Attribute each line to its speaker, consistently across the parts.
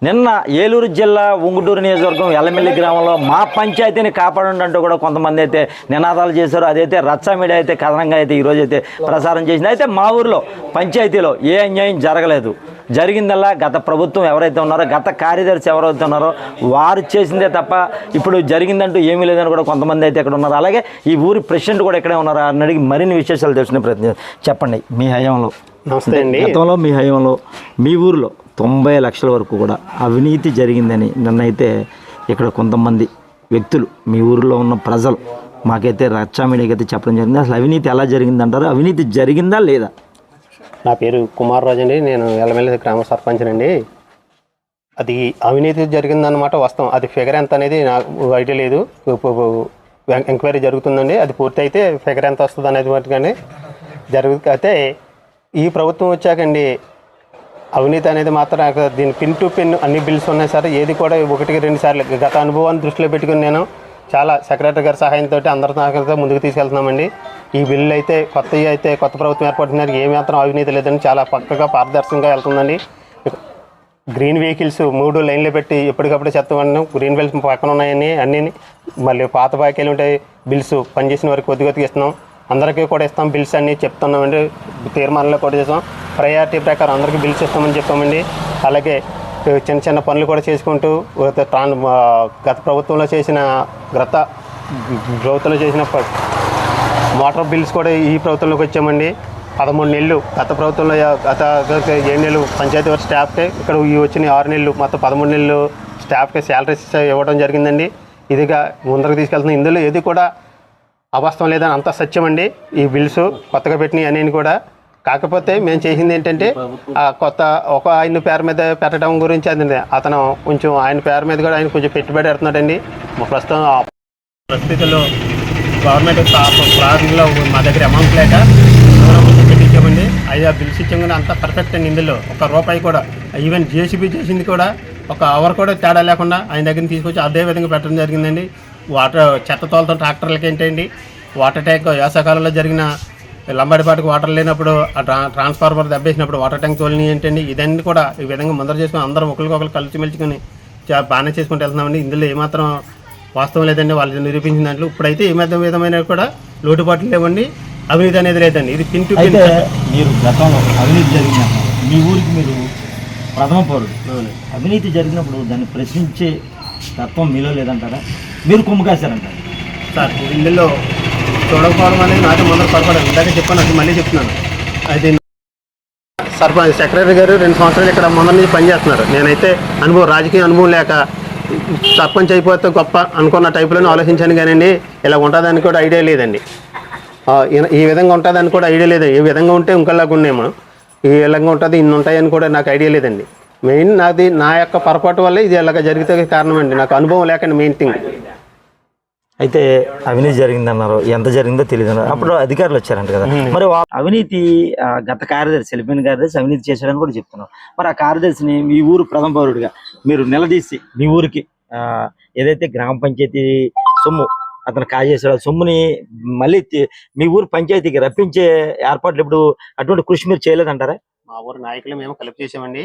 Speaker 1: నిన్న ఏలూరు జిల్లా ఉంగుటూరు నియోజకవర్గం ఎల్లమెల్లి గ్రామంలో మా పంచాయతీని కాపాడండి అంటూ కూడా కొంతమంది అయితే నినాదాలు చేశారు. అదైతే రచ్చ మీడియా అయితే కథనంగా అయితే ఈరోజు అయితే ప్రసారం చేసింది. అయితే మా ఊరిలో పంచాయతీలో ఏ అన్యాయం జరగలేదు. జరిగిందల్లా గత ప్రభుత్వం ఎవరైతే ఉన్నారో, గత కార్యదర్శి ఎవరైతే ఉన్నారో వారు చేసిందే తప్ప ఇప్పుడు జరిగిందంటూ ఏమీ లేదని కూడా కొంతమంది అయితే ఇక్కడ ఉన్నారు. అలాగే ఈ ఊరి ప్రెసిడెంట్ కూడా ఇక్కడే ఉన్నారు. అని అడిగి మరిన్ని విశేషాలు తెలుసుకునే ప్రయత్నం చెప్పండి. మీ హయాంలో,
Speaker 2: నమస్తే అండి,
Speaker 1: గతంలో మీ హయాంలో మీ ఊరిలో 90 లక్షల వరకు కూడా అవినీతి జరిగిందని నిన్నైతే ఇక్కడ కొంతమంది వ్యక్తులు, మీ ఊరిలో ఉన్న ప్రజలు మాకైతే రచ్చా మీడియాకి అయితే చెప్పడం జరిగింది. అసలు అవినీతి ఎలా జరిగిందంటారు? అవినీతి జరిగిందా లేదా?
Speaker 2: నా పేరు కుమార్ రాజు అండి. నేను ఎల్లమెల్లి గ్రామ సర్పంచ్నండి. అది అవినీతి జరిగిందన్నమాట వాస్తవం. అది ఫిగర్ ఎంత అనేది నాకు ఐడియా లేదు. ఎంక్వైరీ జరుగుతుందండి. అది పూర్తి అయితే ఫిగర్ ఎంత వస్తుంది అనేది కానీ అయితే ఈ ప్రభుత్వం వచ్చాకండి అవినీతి అనేది మాత్రం దీని పిన్ టు పిన్ అన్ని బిల్స్ ఉన్నాయి సార్. ఏది కూడా 1-2 సార్లు గత అనుభవాన్ని దృష్టిలో పెట్టుకుని నేను చాలా సెక్రటరీ గారి సహాయంతో అందరితో ముందుకు తీసుకెళ్తున్నామండి. ఈ బిల్లు అయితే కొత్త ప్రభుత్వం ఏర్పడుతున్నారు. ఏ మాత్రం అవినీతి లేదని చాలా పక్కగా పారదర్శకంగా వెళ్తుందండి. గ్రీన్ వెహికల్స్ 3 లైన్లు పెట్టి ఎప్పటికప్పుడు చెత్తమన్నాం. గ్రీన్ వెహికల్స్ పక్కన ఉన్నాయని అన్నీ మళ్ళీ పాత బాకీలు ఉంటాయి. బిల్స్ పనిచేసిన వారికి కొద్దిగా ఇస్తున్నాం. అందరికీ కూడా ఇస్తాం. బిల్స్ అన్నీ చెప్తున్నామండి. తీర్మానంలో కూడా చేస్తాం. ప్రయారిటీ ప్రకారం అందరికీ బిల్స్ ఇస్తామని చెప్పామండి. అలాగే చిన్న చిన్న పనులు కూడా చేసుకుంటూ గత ప్రభుత్వంలో చేసిన వాటర్ బిల్స్ కూడా ఈ ప్రభుత్వంలోకి వచ్చామండి. 13 నెలలు గత ప్రభుత్వంలో, గత 7 నెలలు పంచాయతీ స్టాఫ్కే, ఇక్కడ వచ్చిన 6 నెలలు మొత్తం 13 నెలలు స్టాఫ్కి శాలరీస్ ఇవ్వడం జరిగిందండి. ఇదిగా ముందరకు తీసుకెళ్తున్నాం. ఇందులో ఏది కూడా అవాస్తవం లేదని అంతా సత్యమండి. ఈ బిల్స్ కొత్తగా పెట్టినవి అనేది కూడా. కాకపోతే మేము చేసింది ఏంటంటే కొత్త ఒక ఆయన పేరు మీద పెట్టడం గురించి అది అతను కొంచెం ఆయన పేరు మీద కూడా ఆయన కొంచెం పెట్టుబడి పెడుతున్నాడండి. ప్రస్తుతం పరిస్థితుల్లో గవర్నమెంట్ ప్రారంభంలో మా దగ్గర అమౌంట్ లేక పెట్టించామండి. ఆ బిల్స్ ఇచ్చాం కానీ అంతా పర్ఫెక్ట్ అండి. ఇందులో ఒక రూపాయి కూడా, ఈవెన్ జేసీబీ చేసింది కూడా ఒక అవర్ కూడా తేడా లేకుండా ఆయన దగ్గర తీసుకొచ్చి అదే విధంగా పెట్టడం జరిగిందండి. చెత్త తోలుతున్న ట్రాక్టర్లకి ఏంటండి, వాటర్ ట్యాంక్ వేసవకాలంలో జరిగిన లంబడిపాటికి వాటర్ లేనప్పుడు ఆ ట్రాన్స్ఫార్మర్ దెబ్బేసినప్పుడు వాటర్ ట్యాంక్ తోలిని ఏంటండి, ఇదన్నీ కూడా ఈ విధంగా ముందర చేసుకుని అందరం ఒకరికొకరు కలిసి మెలిచుకొని బాగానే చేసుకుంటూ వెళ్తున్నామండి. ఇందులో ఏమాత్రం వాస్తవం లేదండి. వాళ్ళు నిరూపించిన దాంట్లో ఇప్పుడైతే ఏ విధమైన కూడా లోటుపాట్లు లేవండి. అవినీతి అనేది లేదండి. ఇది పిన్ టు పిన్.
Speaker 1: మీరు గతంలో అవినీతి జరిగినప్పుడు మీ ఊరికి మీరు ప్రథమ పౌరుడు. అవినీతి జరిగినప్పుడు దాన్ని ప్రశ్నించే తత్వం మీలో లేదంటారా? మీరు కుమ్ము కాశారంటారు
Speaker 2: సార్. ఇందులో చూడకపోవడం అనేది నాకు ముందర పొరపడదు. ఇందాక చెప్పాను, అది మళ్ళీ చెప్తున్నాను. అది సెక్రటరీ గారు 2 సంవత్సరాలు ఇక్కడ ముందర నుంచి పనిచేస్తున్నారు. నేనైతే రాజకీయ అనుభవం లేక సర్పంచ్ అయిపోతే గొప్ప అనుకున్న టైపులోనే ఆలోచించాను కానండి. ఇలా ఉంటుందని కూడా ఐడియా లేదండి. ఈ విధంగా ఉంటుందని కూడా ఐడియా లేదు. ఏ విధంగా ఉంటే ఇంకోలాగా ఉన్నామో ఈ విధంగా ఉంటుంది, ఇన్ని ఉంటాయని కూడా నాకు ఐడియా లేదండి. మెయిన్ నా యొక్క పొరపాటు వల్ల ఇది ఇలాగ జరిగితే కారణం అండి. నాకు అనుభవం లేకండి మెయిన్ థింగ్.
Speaker 1: అయితే అవినీతి జరిగిందన్నారు, ఎంత జరిగిందో తెలియదు అన్నారు. అప్పుడు అధికారులు వచ్చారంట కదా, మరి అవినీతి గత కార్యదర్శి, వెళ్ళిపోయిన కార్యదర్శి అవినీతి చేశాడని కూడా చెప్తున్నారు. మరి ఆ కార్యదర్శిని మీ ఊరు ప్రథమ పౌరుడిగా మీరు నిలదీసి మీ ఊరికి ఏదైతే గ్రామ పంచాయతీ సొమ్ము అతను కాజేశాడు, సొమ్ముని మళ్ళీ మీ ఊరు పంచాయతీకి రప్పించే ఏర్పాట్లు ఇప్పుడు అటువంటి కృషి మీరు చేయలేదంటారా?
Speaker 2: మా ఊరు నాయకులు మేము కలిపి చేసామండి.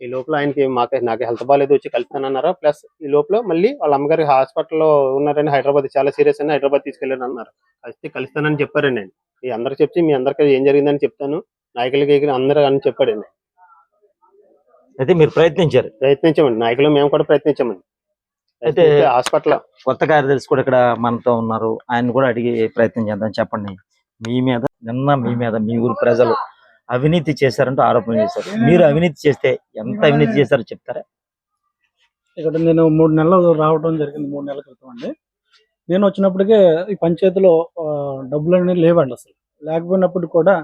Speaker 2: ఈ లోపల ఆయనకి నాకు హెల్త్ బాగాలేదు, వచ్చి కలుస్తానన్నారు. ప్లస్ ఈ లోపల మళ్ళీ వాళ్ళ అమ్మగారి హాస్పిటల్లో ఉన్నారని, హైదరాబాద్ చాలా సీరియస్ అని హైదరాబాద్ తీసుకెళ్ళాను అన్నారు. కలుస్తానని చెప్పారండి. ఆయన మీ అందరికి చెప్పి మీ అందరికీ ఏం జరిగిందని చెప్తాను, నాయకులకి అందరూ అని చెప్పాడండి.
Speaker 1: అయితే మీరు
Speaker 2: ప్రయత్నించామండి. నాయకులు మేము కూడా ప్రయత్నించామండి.
Speaker 1: అయితే
Speaker 2: హాస్పిటల్
Speaker 1: కొత్త కార్యదర్శి కూడా ఇక్కడ మనతో ఉన్నారు. ఆయన కూడా అడిగి ప్రయత్నం చేద్దాం. చెప్పండి, మీ మీద మీ ఊరు ప్రజలు అవినీతి చేశారంటూ ఆరోపణ చేశారు. మీరు అవినీతి చేస్తే ఎంత అవినీతి చేశారో చెప్తారా?
Speaker 3: ఇక్కడ నేను 3 నెలలు రావడం జరిగింది. 3 నెలల క్రితం అండి. నేను వచ్చినప్పటికే ఈ పంచాయతీలో డబ్బులు అనేవి లేవండి. అసలు లేకపోయినప్పటికీ కూడా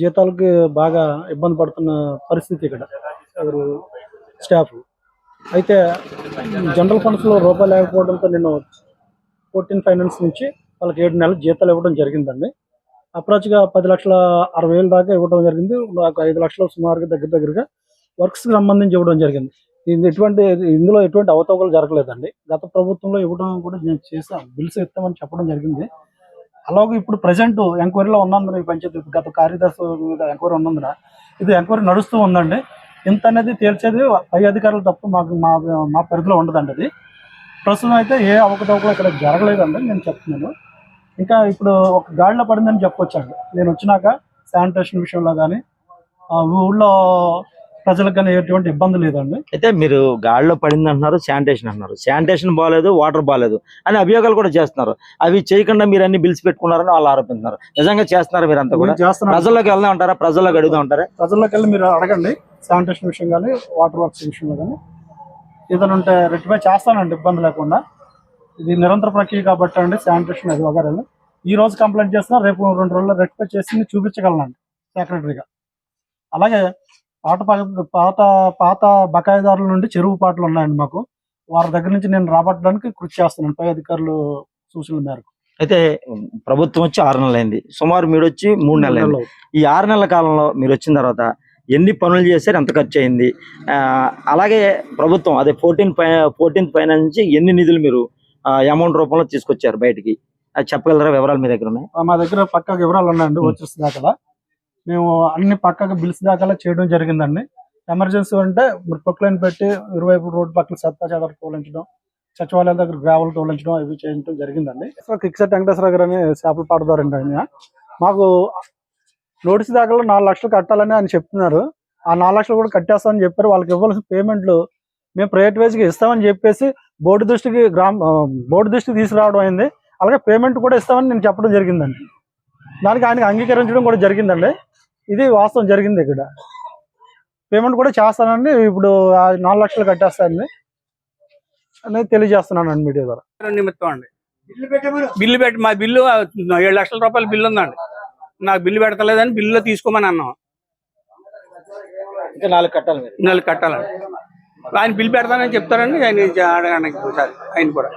Speaker 3: జీతాలకి బాగా ఇబ్బంది పడుతున్న పరిస్థితి ఇక్కడ స్టాఫ్. అయితే జనరల్ ఫండ్స్లో రూపాయలు లేకపోవడంతో నేను 14 ఫైనాన్స్ నుంచి వాళ్ళకి 7 నెలలు జీతాలు ఇవ్వడం జరిగిందండి. అప్రాచ్గా 10,60,000 దాకా ఇవ్వడం జరిగింది. నాకు 5 లక్షలు సుమారుగా దగ్గరగా వర్క్స్కి సంబంధించి ఇవ్వడం జరిగింది. ఇందులో ఎటువంటి అవతవకలు జరగలేదండి. గత ప్రభుత్వంలో ఇవ్వడం కూడా నేను చేసాను, బిల్స్ ఇస్తామని చెప్పడం జరిగింది. అలాగే ఇప్పుడు ప్రజెంట్ ఎంక్వైరీలో ఉన్నందున ఈ పంచాయతీ గత కార్యదర్శి మీద ఎంక్వైరీ ఉన్నందున ఇది ఎంక్వైరీ నడుస్తూ ఉందండి. ఇంత అనేది తేల్చేది పై అధికారులు తప్ప మాకు మా పరిధిలో ఉండదండి. అది ప్రస్తుతం అయితే ఏ అవకతవకలు ఇక్కడ జరగలేదండి నేను చెప్తున్నాను. ఇంకా ఇప్పుడు ఒక గాడిలో పడిందని చెప్పొచ్చండి. నేను వచ్చినాక శానిటేషన్ విషయంలో కానీ ఊళ్ళో ప్రజలకు కానీ ఎటువంటి ఇబ్బంది లేదండి.
Speaker 1: అయితే మీరు గాడిలో పడింది అంటున్నారు, శానిటేషన్ అంటున్నారు. శానిటేషన్ బాగాలేదు, వాటర్ బాగాలేదు అని అభియోగాలు కూడా చేస్తున్నారు. అవి చేయకుండా మీరు అన్ని బిల్స్ పెట్టుకున్నారని వాళ్ళు ఆరోపిస్తున్నారు. నిజంగా చేస్తున్నారు మీరంతా కూడా?
Speaker 3: చేస్తున్నాను.
Speaker 1: ప్రజల్లోకి వెళ్దాం అంటారా? ప్రజల్లోకి అడుగుదాం అంటారా?
Speaker 3: ప్రజల్లోకి వెళ్ళి మీరు అడగండి. శానిటేషన్ విషయం కానీ వాటర్ వర్క్స్ విషయంలో కానీ ఏదైనా ఉంటే రెక్టిఫై చేస్తానండి, ఇబ్బంది లేకుండా. ఇది నిరంతర ప్రక్రియ కాబట్టి అండి. శానిటేషన్ అది వగేరాలు ఈ రోజు కంప్లైంట్ చేస్తున్నా, రేపు 2 రోజుల్లో రెక్టిఫై చేసి చూపించగలనండి సెక్రటరీగా. అలాగే పాత బకాయిదారుల నుండి చెరువు పాటలు ఉన్నాయండి మాకు. వారి దగ్గర నుంచి నేను రాబట్టడానికి కృషి చేస్తున్నాను పై అధికారులు సూచనల మేరకు.
Speaker 1: అయితే ప్రభుత్వం వచ్చి 6 నెలలు అయింది, సుమారు మీరు వచ్చి 3 నెలలు అయింది. ఈ 6 నెలల కాలంలో మీరు వచ్చిన తర్వాత ఎన్ని పనులు చేశారు, ఎంత ఖర్చు అయింది? అలాగే ప్రభుత్వం అదే 14th ఫైనాన్స్ నుంచి ఎన్ని నిధులు మీరు అమౌంట్ రూపంలో తీసుకొచ్చారు బయటికి, అది చెప్పగలరా? వివరాలు మీ దగ్గర ఉన్నాయి?
Speaker 3: మా దగ్గర పక్కా వివరాలు ఉన్నాయండి. వచ్చేసి దాకా మేము అన్ని పక్కగా బిల్స్ దాకా చేయడం జరిగిందండి. ఎమర్జెన్సీ అంటే ప్రొక్లైన్ పెట్టి ఇరువైపు రోడ్డు పక్కన చెత్త తోలించడం, సచివాలయాల దగ్గర గ్రావెల్ తోలించడం ఇవి చేయడం జరిగిందండి. కిక్సెట్ వెంకటేశ్వర గారు అని చేపల పాటదారండి ఆయన. మాకు నోటీస్ దాకా 4 లక్షలు కట్టాలని ఆయన చెప్తున్నారు. ఆ 4 లక్షలు కూడా కట్టేస్తామని చెప్పారు. వాళ్ళకి ఇవ్వాల్సిన పేమెంట్లు మేము ప్రైవేట్ వైజ్గా ఇస్తామని చెప్పేసి బోర్డు దృష్టికి తీసుకురావడం అయింది. అలాగే పేమెంట్ కూడా ఇస్తామని నేను చెప్పడం జరిగిందండి. దానికి ఆయనకి అంగీకరించడం కూడా జరిగిందండి. ఇది వాస్తవం జరిగింది. ఇక్కడ పేమెంట్ కూడా చేస్తానండి. ఇప్పుడు 4 లక్షలు కట్టేస్తానండి అనేది తెలియజేస్తున్నానండి మీడియా ద్వారా.
Speaker 4: నిమిత్తం అండి బిల్లు పెట్టి మా బిల్లు 7 లక్షల రూపాయల బిల్లు ఉందండి. నాకు బిల్లు పెడతలేదని బిల్లులో తీసుకోమని అన్నాం.
Speaker 3: ఇంకా 4 కట్టాలి,
Speaker 4: 4 కట్టాలండి. ఆయన బిల్లు పెడతానని చెప్తారండి. ఆయన అడగడానికి ఆయన కూడా